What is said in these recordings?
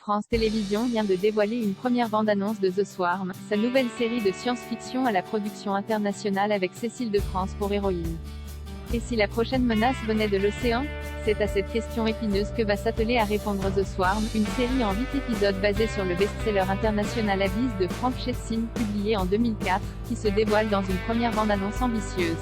France Télévisions vient de dévoiler une première bande-annonce de The Swarm, sa nouvelle série de science-fiction à la production internationale avec Cécile de France pour héroïne. Et si la prochaine menace venait de l'océan? C'est à cette question épineuse que va s'atteler à répondre The Swarm, une série en 8 épisodes basée sur le best-seller international Abyss de Frank Chessin, publié en 2004, qui se dévoile dans une première bande-annonce ambitieuse.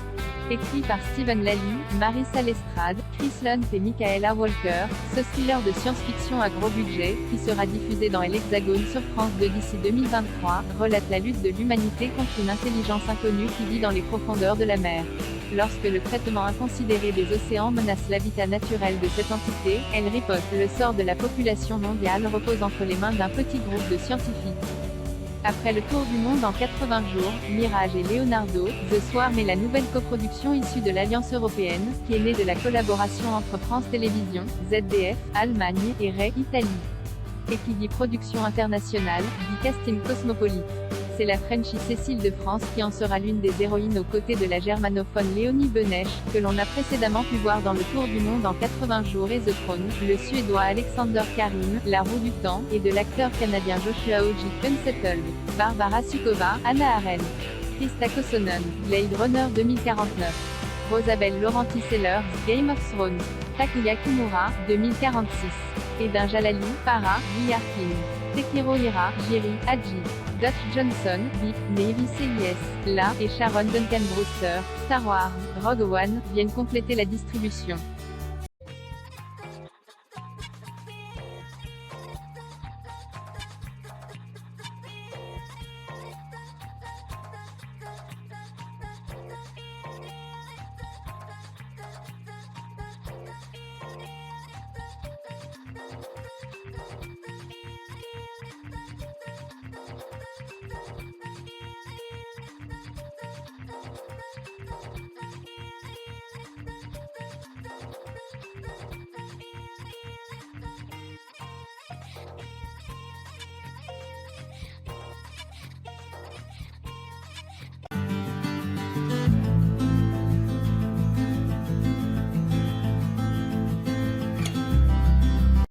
Écrit par Steven Lally, Marissa Lestrade, Chris Lunt et Michaela Walker, ce thriller de science-fiction à gros budget, qui sera diffusé dans l'Hexagone sur France 2 d'ici 2023, relate la lutte de l'humanité contre une intelligence inconnue qui vit dans les profondeurs de la mer. Lorsque le traitement inconsidéré des océans menace l'habitat naturel de cette entité, elle riposte. Le sort de la population mondiale repose entre les mains d'un petit groupe de scientifiques. Après le tour du monde en 80 jours, Mirage et Leonardo, The Swarm est la nouvelle coproduction issue de l'Alliance européenne, qui est née de la collaboration entre France Télévisions, ZDF, Allemagne, et Rai, Italie. Et qui dit production internationale, dit casting cosmopolite. C'est la Frenchie Cécile de France qui en sera l'une des héroïnes aux côtés de la germanophone Léonie Benesch, que l'on a précédemment pu voir dans Le Tour du Monde en 80 jours et The Crown, le Suédois Alexander Karim, La Roue du Temps, et de l'acteur canadien Joshua Oji, Unsettled, Barbara Suková, Anna Arendt, Krista Kosonen, Blade Runner 2049, Rosabelle Laurentis-Sellers, Game of Thrones, Takuya Kimura, 2046, Edin Jalali, Para, Guy Arkin, Sekiro Hira, Jiri, Hadji, Dutch Johnson, Bip, Navy CIS, La, et Sharon Duncan Brewster, Star Wars, Rogue One, viennent compléter la distribution.